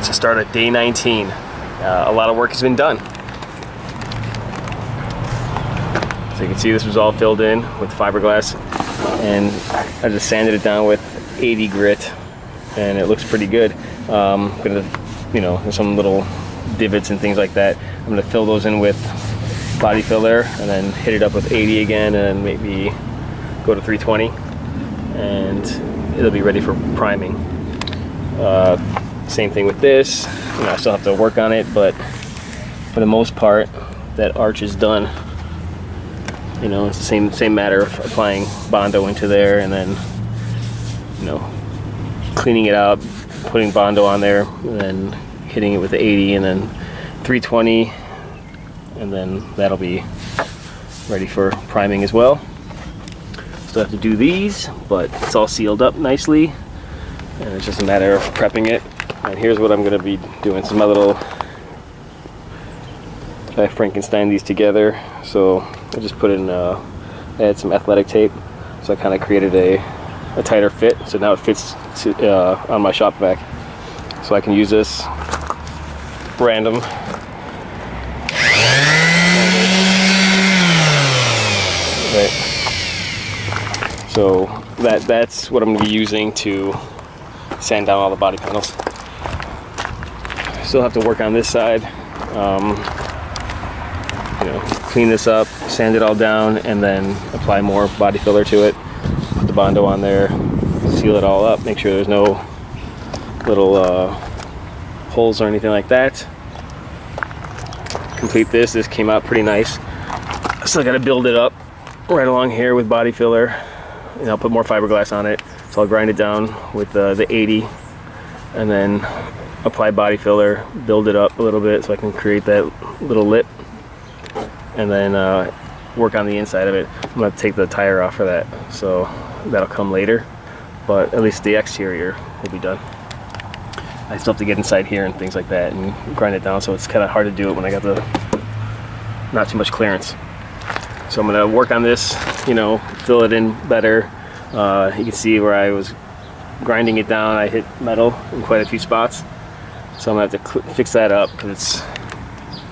to start at day 19. A lot of work has been done. So you can see this was all filled in with fiberglass, and I just sanded it down with 80 grit, and it looks pretty good. Gonna, you know, there's some little divots and things like that. I'm gonna fill those in with body filler and then hit it up with 80 again, and maybe go to 320, and it'll be ready for priming. Same thing with this. You know, I still have to work on it, but for the most part, that arch is done. You know, it's the same matter of applying Bondo into there, and then, you know, cleaning it out, putting Bondo on there, and then hitting it with the 80, and then 320, and then that'll be ready for priming as well. Still have to do these, but it's all sealed up nicely, and it's just a matter of prepping it. And here's what I'm going to be doing. This is my little, I Frankenstein these together. So I just put in, add some athletic tape. So I kind of created a tighter fit. So now it fits on my shop vac. So I can use this random. Right. So that's what I'm going to be using to sand down all the body panels. Still have to work on this side. You know, clean this up, sand it all down, and then apply more body filler to it. Put the Bondo on there, seal it all up, make sure there's no little holes or anything like that. Complete this. This came out pretty nice. I still got to build it up right along here with body filler, and I'll put more fiberglass on it. So I'll grind it down with the 80, and then apply body filler, build it up a little bit so I can create that little lip, and then work on the inside of it. I'm going to take the tire off for that, so that'll come later, but at least the exterior will be done. I still have to get inside here and things like that and grind it down, so it's kind of hard to do it when I got the not too much clearance. So I'm going to work on this, you know, fill it in better. You can see where I was grinding it down, I hit metal in quite a few spots. So I'm going to have to fix that up, because it's,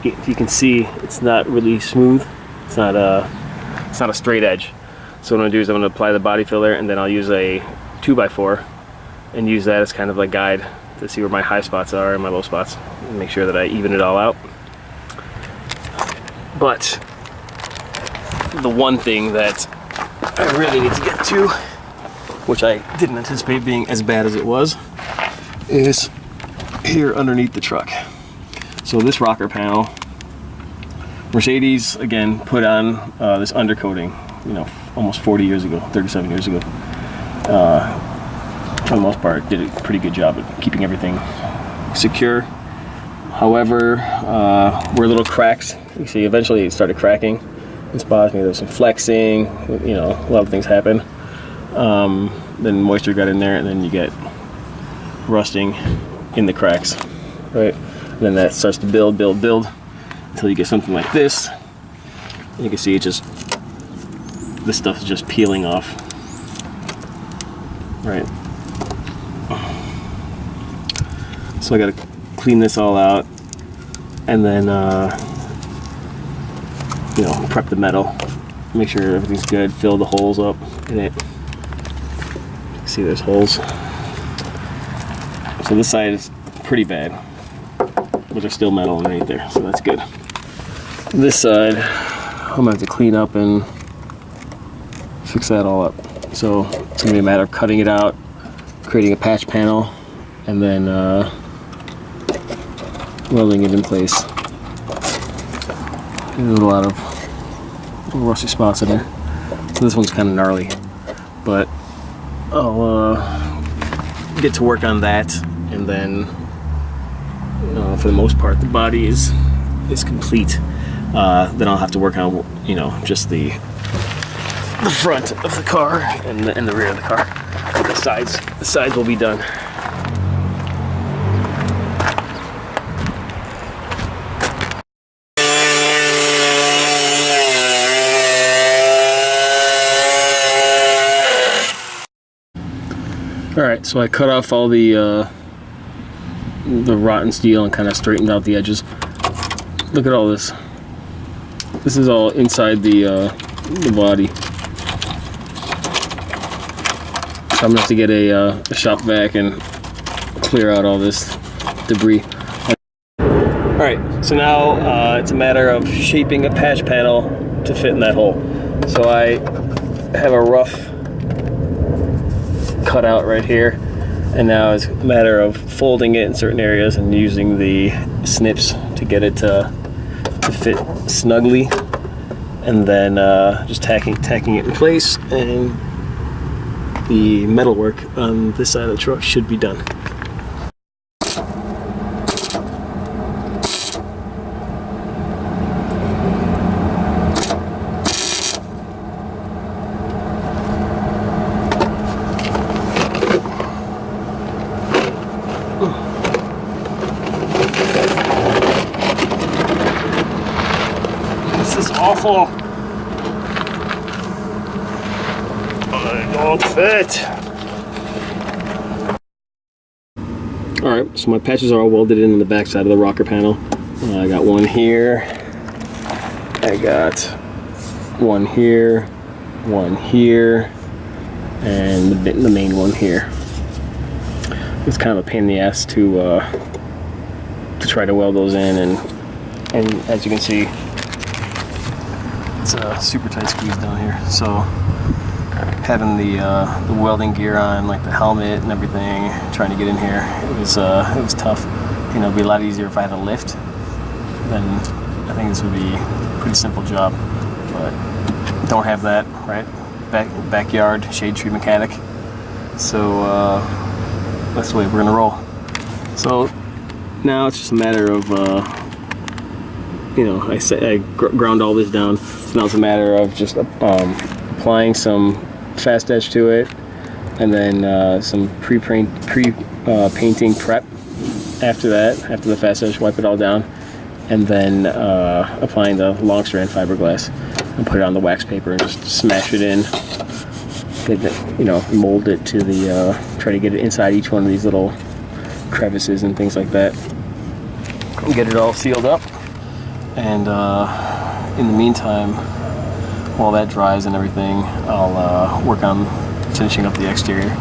if you can see, it's not really smooth. It's not a straight edge. So what I'm going to do is I'm going to apply the body filler, and then I'll use a 2x4 and use that as kind of a guide to see where my high spots are and my low spots, and make sure that I even it all out. But the one thing that I really need to get to, which I didn't anticipate being as bad as it was, is here underneath the truck. So this rocker panel, Mercedes again put on this undercoating, you know, almost 40 years ago, 37 years ago. For the most part, did a pretty good job at keeping everything secure. However, were little cracks. You see, eventually it started cracking in spots. Maybe there was some flexing. You know, a lot of things happen. Then moisture got in there, and then you get rusting in the cracks, right? And then that starts to build until you get something like this. You can see it just, this stuff is just peeling off, right? So I got to clean this all out, and then you know, prep the metal, make sure everything's good, fill the holes up in it. See, there's holes. So this side is pretty bad, but there's still metal underneath there, so that's good. This side, I'm gonna have to clean up and fix that all up. So it's gonna be a matter of cutting it out, creating a patch panel, and then welding it in place. There's a lot of little rusty spots in there. So this one's kind of gnarly, but I'll get to work on that, and then for the most part the body is complete. Then I'll have to work on, you know, just the front of the car and the rear of the car. The sides will be done. Alright, so I cut off all the the rotten steel and kind of straightened out the edges. Look at all this. This is all inside the body. So I'm gonna have to get a shop vac and clear out all this debris. Alright, so now it's a matter of shaping a patch panel to fit in that hole. So I have a rough cutout right here, and now it's a matter of folding it in certain areas and using the snips to get it to fit snugly, and then just tacking it in place, and the metalwork on this side of the truck should be done. This is awful. I don't fit. Alright, so my patches are all welded in on the back side of the rocker panel. I got one here. I got one here, and the main one here. It's kind of a pain in the ass to try to weld those in, and as you can see, it's a super tight squeeze down here. So having the welding gear on, like the helmet and everything, trying to get in here, it was tough. You know, it'd be a lot easier if I had a lift. Then I think this would be a pretty simple job, but don't have that, right? Backyard shade tree mechanic. So that's the way we're gonna roll. So now it's just a matter of you know, I ground all this down. So now it's a matter of just applying some fast edge to it, and then some painting prep after that. After the fast edge, wipe it all down, and then applying the long strand fiberglass and put it on the wax paper and just smash it in. Get it, you know, mold it to the try to get it inside each one of these little crevices and things like that, and get it all sealed up. And in the meantime, while that dries and everything, I'll work on finishing up the exterior.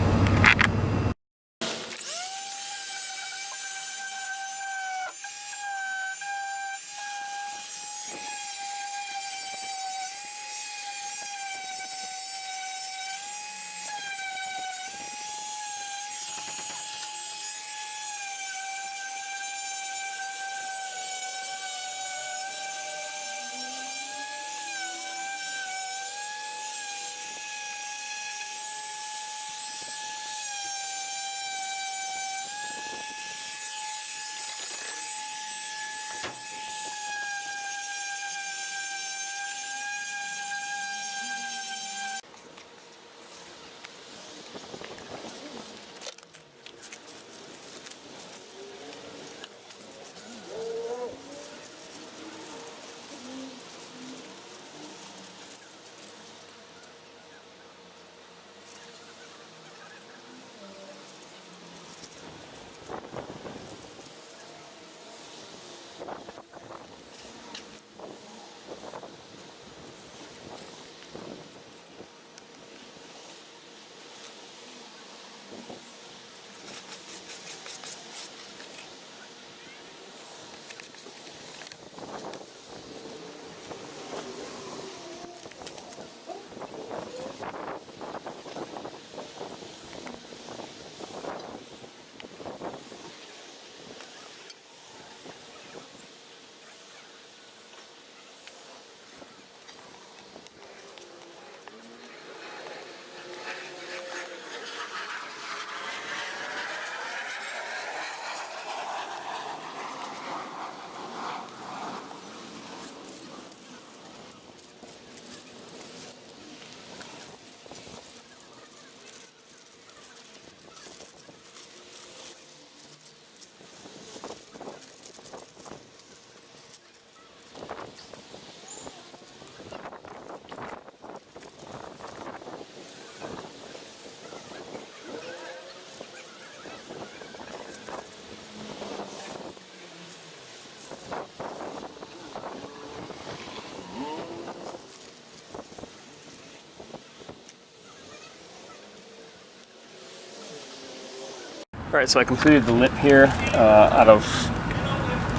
All right, so I completed the lip here out of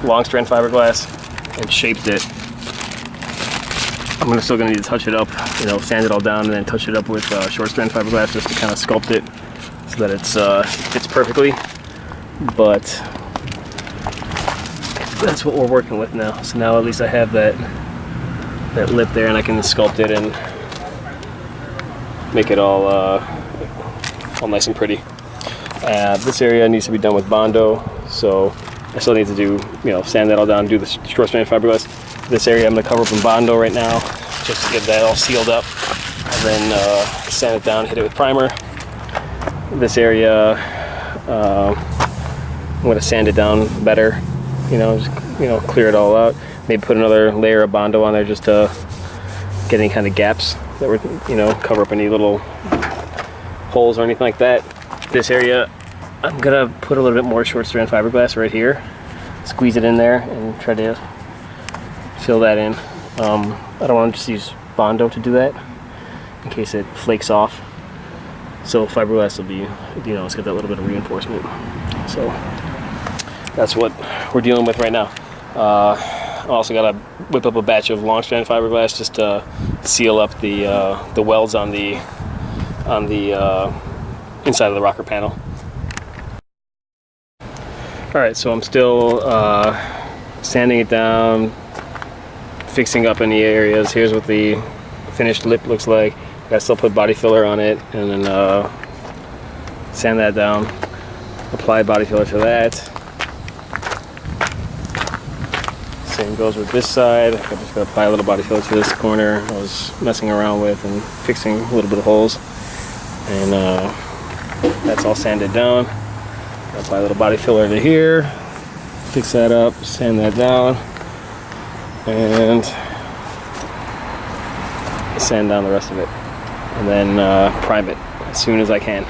long strand fiberglass and shaped it. I'm still gonna need to touch it up, you know, sand it all down and then touch it up with short strand fiberglass just to kind of sculpt it so that it's fits perfectly. But that's what we're working with now. So now at least I have that lip there, and I can sculpt it and make it all nice and pretty. This area needs to be done with Bondo, so I still need to do, you know, sand that all down, do the short strand fiberglass. This area I'm going to cover up in Bondo right now, just to get that all sealed up, and then sand it down, hit it with primer. This area, I'm going to sand it down better, you know, just, you know, clear it all out. Maybe put another layer of Bondo on there just to get any kind of gaps that were, you know, cover up any little holes or anything like that. This area, I'm going to put a little bit more short strand fiberglass right here, squeeze it in there, and try to fill that in. I don't want to just use Bondo to do that in case it flakes off. So fiberglass will be, you know, it's got that little bit of reinforcement. So that's what we're dealing with right now. I also got to whip up a batch of long strand fiberglass just to seal up the welds on the inside of the rocker panel. All right, so I'm still sanding it down, fixing up any areas. Here's what the finished lip looks like. I still put body filler on it, and then sand that down, apply body filler to that. Same goes with this side. I just gotta apply a little body filler to this corner I was messing around with and fixing a little bit of holes. And that's all sanded down. Apply a little body filler to here, fix that up, sand that down, and sand down the rest of it. And then prime it as soon as I can.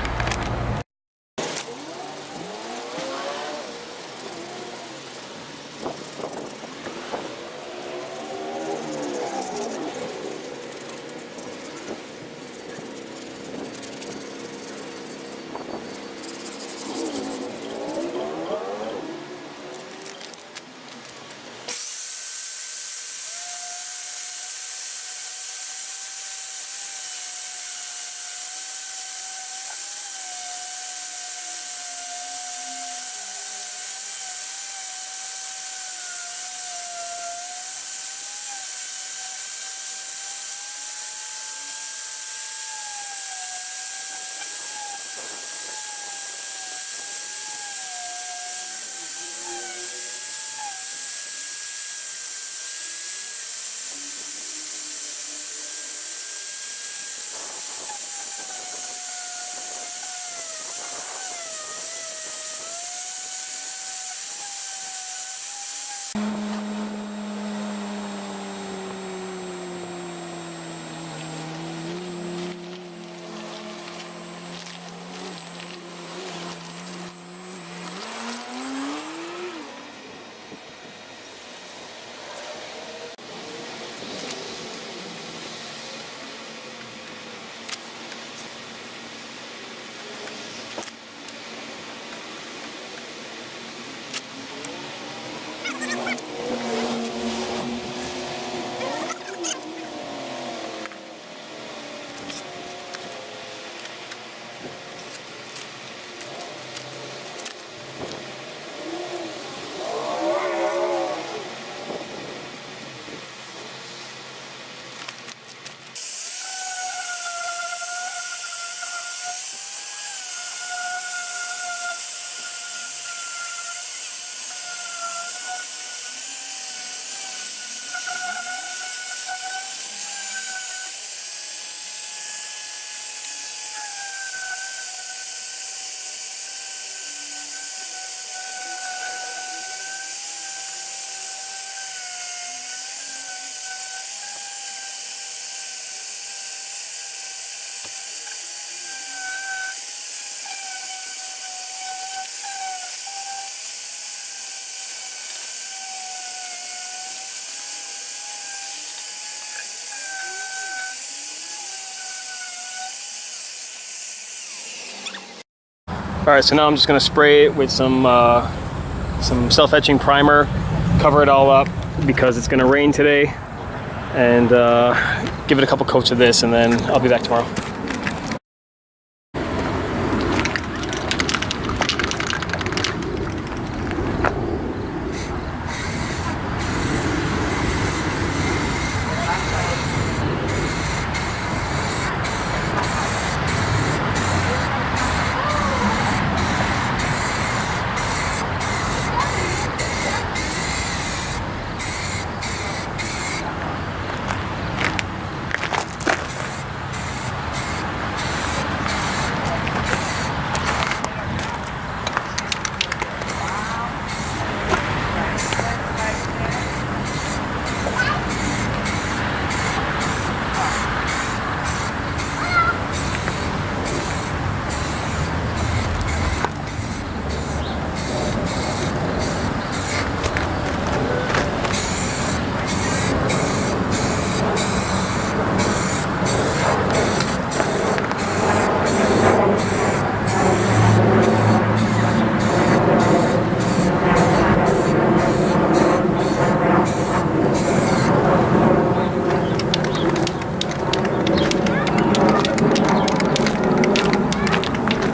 All right, so now I'm just gonna spray it with some self-etching primer, cover it all up because it's gonna rain today, and give it a couple coats of this, and then I'll be back tomorrow.